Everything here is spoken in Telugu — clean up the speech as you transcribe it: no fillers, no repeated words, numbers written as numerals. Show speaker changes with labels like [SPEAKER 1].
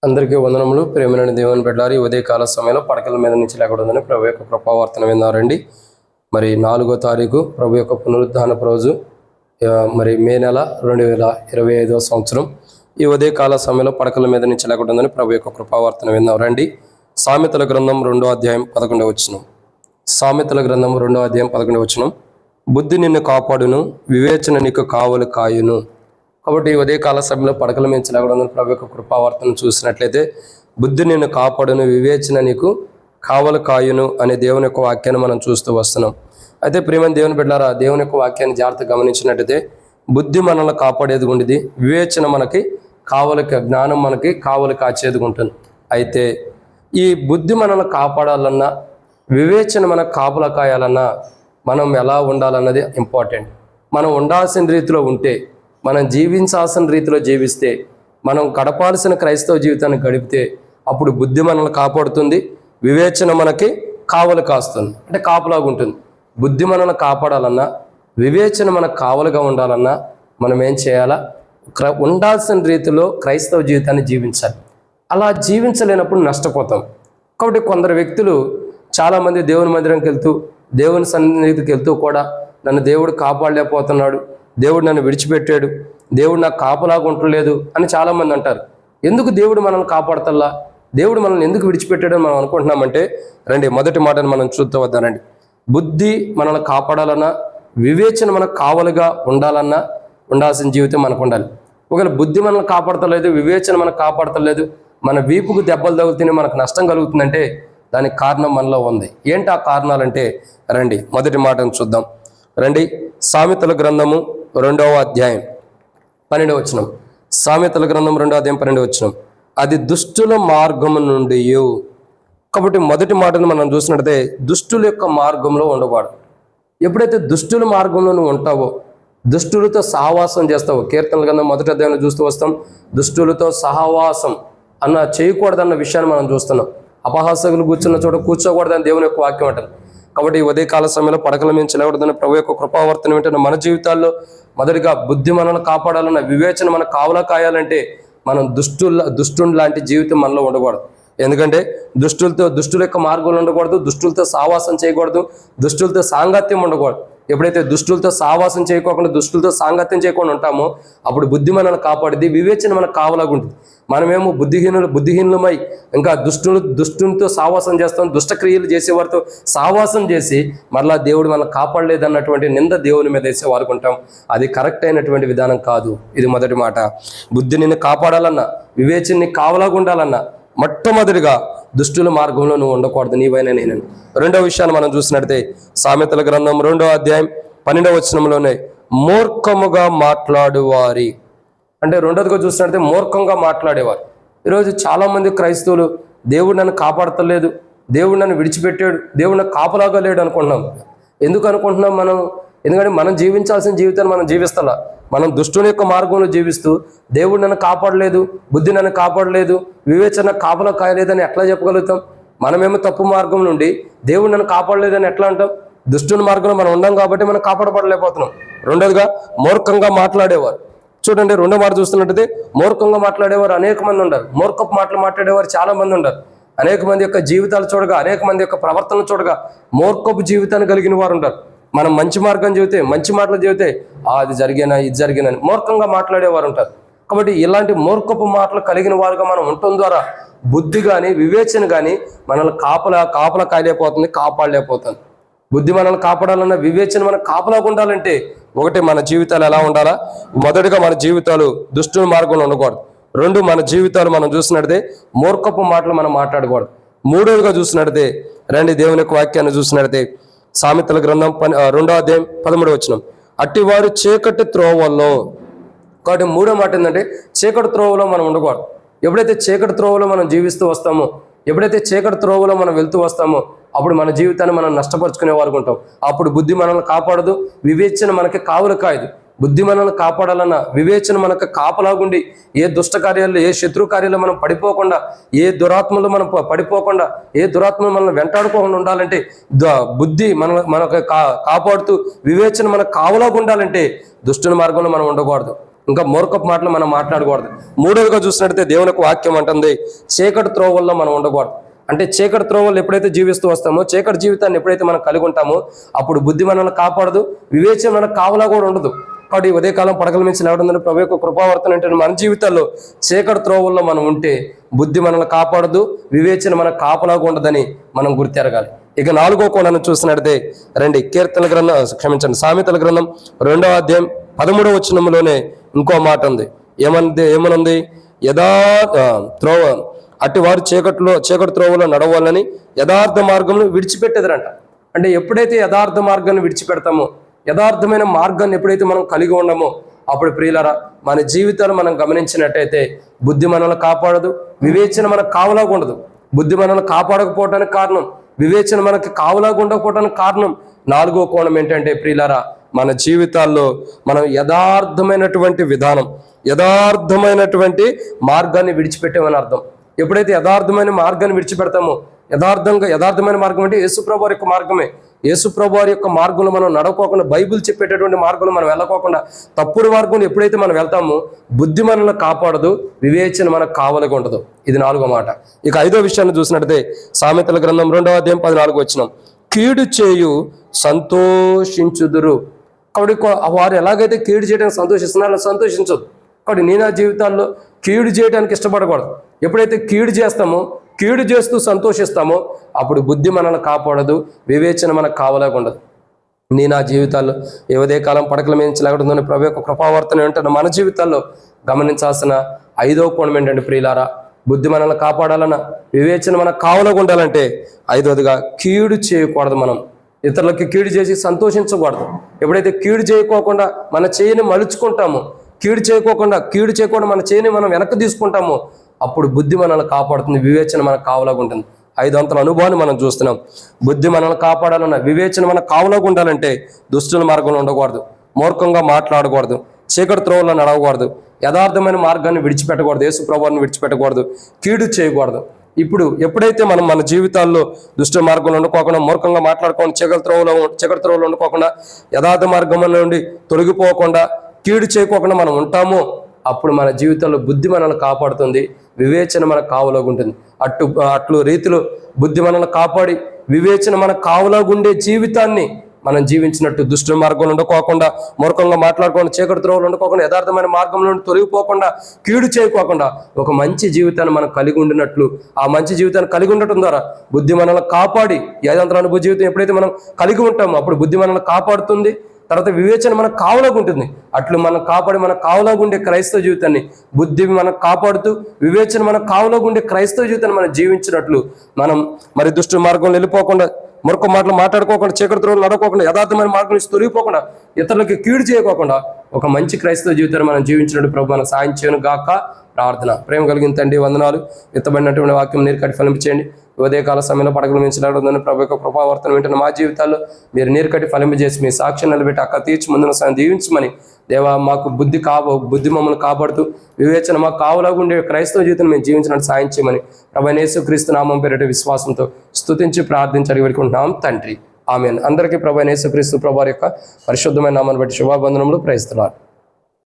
[SPEAKER 1] అందరికీ వందనములు. ప్రేమైన దేవుని బిడ్డలారా, ఈ ఉదయకాల సమయంలో పడకల మీద నుంచి లేకూడదని ప్రభు యొక్క కృపావర్తన విన్నారండి. మరి 4వ తారీఖు ప్రభు యొక్క పునరుద్ధానపు రోజు, మరి మే నెల 2025వ సంవత్సరం. ఈ ఉదయకాల సమయంలో పడకల మీద నుంచి లేకూడదని ప్రభు యొక్క కృపావర్తన విన్నారండి. సామెతల గ్రంథం 2వ అధ్యాయం 11వ వచనం. సామెతల గ్రంథం 2వ అధ్యాయం 11వ వచనం. బుద్ధి నిన్ను కాపాడును, వివేచన నీకు కావలి కాయును. కాబట్టి ఉదయకాల సమయంలో పడకల మీద లేకూడదని ప్రభు యొక్క కృపావర్తను చూసినట్లయితే, బుద్ధి నిన్ను కాపాడును, వివేచన నీకు కావలి కాయును అనే దేవుని యొక్క వాక్యాన్ని మనం చూస్తూ వస్తున్నాం. అయితే ప్రియమైన దేవుని బిడ్డలారా, దేవుని యొక్క వాక్యాన్ని జాగ్రత్తగా గమనించినట్లయితే, బుద్ధి మనల్ని కాపాడేది ఉండేది, వివేచన మనకి జ్ఞానం మనకి కావలి కాచేది ఉంటుంది. అయితే ఈ బుద్ధి మనల్ని కాపాడాలన్నా, వివేచన మనకు కాపలా కాయాలన్నా మనం ఎలా ఉండాలన్నది ఇంపార్టెంట్. మనం ఉండాల్సిన రీతిలో ఉంటే, మనం జీవించాల్సిన రీతిలో జీవిస్తే, మనం గడపాల్సిన క్రైస్తవ జీవితాన్ని గడిపితే, అప్పుడు బుద్ధి మనల్ని కాపాడుతుంది, వివేచన మనకి కావలి కాస్తుంది, అంటే కాపులాగా ఉంటుంది. బుద్ధి మనల్ని కాపాడాలన్నా, వివేచన మనకు కావలిగా ఉండాలన్నా మనం ఏం చేయాలా? ఉండాల్సిన రీతిలో క్రైస్తవ జీవితాన్ని జీవించాలి. అలా జీవించలేనప్పుడు నష్టపోతాం. కాబట్టి కొందరు వ్యక్తులు చాలామంది దేవుని మందిరంకి వెళ్తూ, దేవుని సన్నిధికి వెళ్తూ కూడా నన్ను దేవుడు కాపాడలేకపోతున్నాడు, దేవుడు నన్ను విడిచిపెట్టాడు, దేవుడు నాకు కాపలాగా ఉండలేదు అని చాలామంది అంటారు. ఎందుకు దేవుడు మనల్ని కాపాడతల్లా, దేవుడు మనల్ని ఎందుకు విడిచిపెట్టాడని మనం అనుకుంటున్నామంటే, రండి మొదటి మాటను మనం చూస్తూ వద్దానండి. బుద్ధి మనల్ని కాపాడాలన్నా, వివేచన మనకు కావలిగా ఉండాలన్నా ఉండాల్సిన జీవితం మనకు ఉండాలి. ఒకవేళ బుద్ధి మనల్ని కాపాడతలేదు, వివేచన మనకు కాపాడతలేదు, మన వీపుకు దెబ్బలు తగులుతూనే మనకు నష్టం కలుగుతుందంటే దానికి కారణం మనలో ఉంది. ఏంటి ఆ కారణాలంటే, రండి మొదటి మాటను చూద్దాం. రండి, సామెతల గ్రంథము 2వ అధ్యాయం 12వ వచనం. సామెతల గ్రంథం 2వ అధ్యాయం 12వ వచనం. అది దుష్టుల మార్గము నుండి. కాబట్టి మొదటి మాటను మనం చూసినట్లయితే, దుష్టుల యొక్క మార్గంలో ఉండకూడదు. ఎప్పుడైతే దుష్టుల మార్గంలో నువ్వు ఉంటావో, దుష్టులతో సహవాసం చేస్తావు. కీర్తనల గ్రంథం 1వ అధ్యాయంలో చూస్తూ వస్తాం, దుష్టులతో సహవాసం చేయకూడదన్న విషయాన్ని మనం చూస్తున్నాం. అపహాసకులు కూర్చున్న చోట కూర్చోకూడదని దేవుని యొక్క వాక్యం అంటారు. కాబట్టి ఉదయకాల సమయంలో పడకల మీద లేకూడదని ప్రభు యొక్క కృపావర్తన ఏంటంటే, మన జీవితాల్లో మొదటిగా బుద్ధి మనల్ని కాపాడాలన్న, వివేచన మనకు కావలా కాయాలంటే మనం దుష్టుని లాంటి జీవితం మనలో ఉండకూడదు. ఎందుకంటే దుష్టుల యొక్క మార్గంలో ఉండకూడదు, దుష్టులతో సావాసం చేయకూడదు, దుష్టులతో సాంగత్యం ఉండకూడదు. ఎప్పుడైతే దుష్టులతో సావాసం చేయకోకుండా, దుష్టులతో సాంగత్యం చేయకుండా ఉంటామో, అప్పుడు బుద్ధి మనల్ని కాపాడుద్ది, వివేచన మనకు కావలాగా ఉంటుంది. మనమేమో బుద్ధిహీనులమై ఇంకా దుష్టునితో సావాసం చేస్తాం, దుష్టక్రియలు చేసేవారితో సావాసం చేసి మరలా దేవుడు మనల్ని కాపాడలేదు అన్నటువంటి నింద దేవుని మీద వేసే వారుకుంటాం. అది కరెక్ట్ అయినటువంటి విధానం కాదు. ఇది మొదటి మాట. బుద్ధి నిన్ను కాపాడాలన్నా, వివేచనని కావలాగా ఉండాలన్నా, మొట్టమొదటిగా దుష్టుల మార్గంలో నువ్వు ఉండకూడదు, నీవైనా నేనని. రెండవ విషయాన్ని మనం చూసినట్లయితే, సామెతల గ్రంథం 2వ అధ్యాయం 12వ వచనంలోనే, మూర్ఖముగా మాట్లాడువారి, అంటే రెండోదిగా చూసినట్లయితే మూర్ఖంగా మాట్లాడేవారు. ఈరోజు చాలామంది క్రైస్తవులు దేవుడు నన్ను కాపాడతలేదు, దేవుడు నన్ను విడిచిపెట్టాడు, దేవుడు నాకు కాపలాగా లేడు అనుకుంటున్నాం. ఎందుకు అనుకుంటున్నాం మనం? ఎందుకంటే మనం జీవించాల్సిన జీవితాన్ని మనం జీవిస్తలా. మనం దుష్టుని యొక్క మార్గంలో జీవిస్తూ, దేవుడు నన్ను కాపాడలేదు, బుద్ధి నన్ను కాపాడలేదు, వివేచన కాపలా కాయలేదని ఎట్లా చెప్పగలుగుతాం? మనమేమో తప్పు మార్గం నుండి దేవుడు నన్ను కాపాడలేదని ఎట్లా అంటాం? దుష్టుని మార్గంలో మనం ఉన్నాం కాబట్టి మనం కాపాడబడలేకపోతున్నాం. రెండోదిగా మూర్ఖంగా మాట్లాడేవారు. చూడండి, రెండో మాట చూస్తున్నట్టయితే, మూర్ఖంగా మాట్లాడేవారు అనేక మంది ఉన్నారు, మూర్ఖపు మాటలు మాట్లాడేవారు చాలా మంది ఉన్నారు. అనేక మంది యొక్క జీవితాలు చూడగా, అనేక మంది యొక్క ప్రవర్తన చూడగా మూర్ఖపు జీవితాన్ని కలిగిన వారు ఉంటారు. మనం మంచి మార్గం చెబితే, మంచి మాటలు చెబితే, అది జరిగినా ఇది జరిగినా మూర్ఖంగా మాట్లాడేవారు ఉంటారు. కాబట్టి ఇలాంటి మూర్ఖపు మాటలు కలిగిన వారుగా మనం ఉండటం ద్వారా బుద్ధి కానీ, వివేచన కానీ మనల్ని కాపలా కాయలేకపోతుంది, కాపాడలేకపోతుంది. బుద్ధి మనల్ని కాపాడాలన్నా, వివేచన మనకు కాపలాగా ఉండాలంటే, ఒకటి మన జీవితాలు ఎలా ఉండాలా? మొదటిగా మన జీవితాలు దుష్టుని మార్గంలో ఉండకూడదు. రెండు, మన జీవితాలు మనం చూసినట్టే మూర్ఖపు మాటలు మనం మాట్లాడకూడదు. మూడోదిగా చూసినట్టే, రండి దేవుని యొక్క వాక్యాన్ని చూసినట్టే, సామెతల గ్రంథం 2వ అధ్యాయం 13వ వచనం. అట్టివారు చీకటి త్రోవల్లో. కాబట్టి మూడో మాట ఏంటంటే, చీకటి త్రోవలో మనం ఉండకూడదు. ఎప్పుడైతే చీకటి త్రోవలో మనం జీవిస్తూ వస్తామో, ఎప్పుడైతే చీకటి త్రోవలో మనం వెళ్తూ వస్తామో, అప్పుడు మన జీవితాన్ని మనం నష్టపరుచుకునే వారు ఉంటాం. అప్పుడు బుద్ధి మనల్ని కాపాడదు, వివేచన మనకి కావలి కాయదు. బుద్ధి మనల్ని కాపాడాలన్నా, వివేచన మనకు కాపలాగుండి, ఏ దుష్ట కార్యాలు, ఏ శత్రు కార్యాలు మనం పడిపోకుండా, ఏ దురాత్మలు మనం పడిపోకుండా, ఏ దురాత్మలు మనల్ని వెంటాడుకోకుండా ఉండాలంటే, బుద్ధి మనకు కాపాడుతూ, వివేచన మనకు కావలాగా ఉండాలంటే దుష్టుని మార్గంలో మనం ఉండకూడదు. ఇంకా మూర్ఖపు మాటలు మనం మాట్లాడకూడదు. మూడవదిగా చూసినట్టయితే దేవుని యొక్క వాక్యం అంటుంది చీకటి త్రోవల్లో మనం ఉండకూడదు. అంటే చీకటి త్రోవల్లో ఎప్పుడైతే జీవిస్తూ వస్తామో, చీకటి జీవితాన్ని ఎప్పుడైతే మనం కలిగి ఉంటామో అప్పుడు బుద్ధి మనల్ని కాపాడదు, వివేచన మనకు కావలా కూడా ఉండదు. కాబట్టి ఉదయకాలం పడకల మించి లేవడం ప్రభు యొక్క కృపావర్తన అంటే మన జీవితాల్లో చీకటి త్రోవల్లో మనం ఉంటే బుద్ధి మనల్ని కాపాడదు, వివేచన మనకు కాపలాగా ఉండదని మనం గుర్తెరగాలి. ఇక 4వ కోణాన్ని చూసినట్టయితే రండి, సామెతల గ్రంథం 2వ అధ్యాయం 13వ వచనంలోనే ఇంకో మాట ఉంది. ఏమనుంది? త్రోవ అట్టి వారు చీకటి త్రోవలో నడవాలని యథార్థ మార్గంను విడిచిపెట్టేదరంట. అంటే ఎప్పుడైతే యథార్థ మార్గాన్ని విడిచిపెడతామో, యథార్థమైన మార్గాన్ని ఎప్పుడైతే మనం కలిగి ఉండమో అప్పుడు ప్రియులారా మన జీవితాలు మనం గమనించినట్టయితే బుద్ధి మనల్ని కాపాడదు, వివేచన మనకు కావలాగా ఉండదు. బుద్ధి మనల్ని కాపాడకపోవడానికి కారణం, వివేచన మనకి కావలాగా ఉండకపోవడానికి కారణం 4వ కోణం ఏంటంటే ప్రియులారా మన జీవితాల్లో మనం యథార్థమైనటువంటి విధానం, యథార్థమైనటువంటి మార్గాన్ని విడిచిపెట్టామని అర్థం. ఎప్పుడైతే యథార్థమైన మార్గాన్ని విడిచిపెడతామో, యథార్థమైన మార్గం అంటే యేసుప్రభు వారి యొక్క మార్గమే. యేసుప్రభు వారి యొక్క మార్గంలో మనం నడవకోకుండా, బైబిల్ చెప్పేటటువంటి మార్గంలో మనం వెళ్ళకోకుండా తప్పుడు మార్గంలో ఎప్పుడైతే మనం వెళ్తామో బుద్ధి మనల్ని కాపాడదు, వివేచన మనకు కావలిగా ఉండదు. ఇది 4వ మాట. ఇక 5వ విషయాన్ని చూసినట్టయితే సామెతల గ్రంథం 2వ అధ్యాయం 14వ వచనం, కీడు చేయు సంతోషించుదురు. కాబట్టి వారు ఎలాగైతే కీడు చేయడానికి సంతోషిస్తున్నారో అలా సంతోషించదు. కాబట్టి నేను ఆ జీవితాల్లో కీడు చేయడానికి ఇష్టపడకూడదు. ఎప్పుడైతే కీడు చేస్తామో, కీడు చేస్తూ సంతోషిస్తామో అప్పుడు బుద్ధి మనల్ని కాపాడదు, వివేచన మనకు కావలాగా ఉండదు. నేను ఆ జీవితాల్లో ఏవదే కాలం పడకల మీద లేకుండా ప్రభు యొక్క కృపావర్తన ఏంటంటే మన జీవితాల్లో గమనించాల్సిన 5వ కోణం ఏంటంటే ప్రియులారా బుద్ధి మనల్ని కాపాడాలన్నా, వివేచన మనకు కావలాగా ఉండాలంటే 5వదిగా కీడు చేయకూడదు. మనం ఇతరులకి కీడు చేసి సంతోషించకూడదు. ఎప్పుడైతే కీడు చేయకోకుండా మన చేయిని మలుచుకుంటామో, కీడు చేయకుండా మన చేయిని మనం వెనక్కి తీసుకుంటామో అప్పుడు బుద్ధి మనల్ని కాపాడుతుంది, వివేచన మనకు కావలాగా ఉంటుంది. 5 అంతల అనుభవాన్ని మనం చూస్తున్నాం. బుద్ధి మనల్ని కాపాడాలన్నా, వివేచన మనకు కావలాగా ఉండాలంటే దుష్టుల మార్గంలో ఉండకూడదు, మూర్ఖంగా మాట్లాడకూడదు, చీకటి త్రోవల్లో నడవకూడదు, యథార్థమైన మార్గాన్ని విడిచిపెట్టకూడదు, యేసు ప్రభువుని విడిచిపెట్టకూడదు, కీడు చేయకూడదు. ఇప్పుడు ఎప్పుడైతే మనం మన జీవితాల్లో దుష్ట మార్గంలో ఉండుకోకుండా, మూర్ఖంగా మాట్లాడుకోకుండా, చీకటి త్రోవలో ఉండుకోకుండా, యథార్థ మార్గం నుండి తొలగిపోకుండా, కీడు చేయకోకుండా మనం ఉంటామో అప్పుడు మన జీవితంలో బుద్ధి మనల్ని కాపాడుతుంది, వివేచన మనకు కావలాగా ఉంటుంది. అట్లు రీతిలో బుద్ధి మనల్ని కాపాడి వివేచన మనకు కావలాగా ఉండే జీవితాన్ని మనం జీవించినట్టు దుష్ట మార్గంలో ఉండకోకుండా, మూర్ఖంగా మాట్లాడుకోకుండా, చీకటి త్రోవలో ఉండకోకుండా, యథార్థమైన మార్గంలో తొలగిపోకుండా, కీడు చేయకోకుండా ఒక మంచి జీవితాన్ని మనం కలిగి ఉండినట్లు, ఆ మంచి జీవితాన్ని కలిగి ఉండటం ద్వారా బుద్ధి మనల్ని కాపాడి, యథార్థ అనుభవ జీవితం ఎప్పుడైతే మనం కలిగి ఉంటామో అప్పుడు బుద్ధి మనల్ని కాపాడుతుంది. తర్వాత వివేచన మనకు కావలాగా ఉంటుంది. అట్లు మనం కాపాడి మనకు కావలాగా ఉండే క్రైస్తవ జీవితాన్ని, బుద్ధి మనకు కాపాడుతూ వివేచన మనకు కావలాగా ఉండే క్రైస్తవ జీవితాన్ని మనం జీవించినట్లు మనం మరి దుష్ట మార్గంలో వెళ్ళిపోకుండా, మరొక మాటలు మాట్లాడుకోకుండా, చీకటి త్రోవలో నడవకోకుండా, యథార్థమైన మార్గం నుంచి తొలగిపోకుండా, ఇతరులకి కీడు చేయకోకుండా ఒక మంచి క్రైస్తవ జీవితాన్ని మనం జీవించినట్టు ప్రభు మనకు సాయం చేయను గాక. ప్రార్థన. ప్రేమ కలిగిన తండ్రి వందనాలు. ఎత్తబడినటువంటి వాక్యం నీరు కట్టి ఫలింపచేయండి. ఉదయకాల సమయంలో పడకలు మించలేకపోతుందని ప్రభు యొక్క కృపావర్తన వింటున్న మా జీవితాల్లో మీరు నీరు కట్టి ఫలింపజేసి మీ సాక్ష్యం నిలబెట్టి అక్క తీర్చి ముందున సాయం దీవించమని దేవా మాకు బుద్ధి మమ్మల్ని కాపాడుతూ వివేచన మాకు కావలాగా ఉండే క్రైస్తవ జీవితం మేము జీవించినట్టు సాయం చేయమని ప్రభు యేసుక్రీస్తు నామం పేరిట విశ్వాసంతో స్తుతించి ప్రార్థించి వేడుకుంటున్నాం తండ్రి. ఆమేన్. అందరికీ ప్రభు యేసుక్రీస్తు ప్రభు యొక్క పరిశుద్ధమైన నామాన్ని బట్టి శుభాబంధనములు. Praise the lord.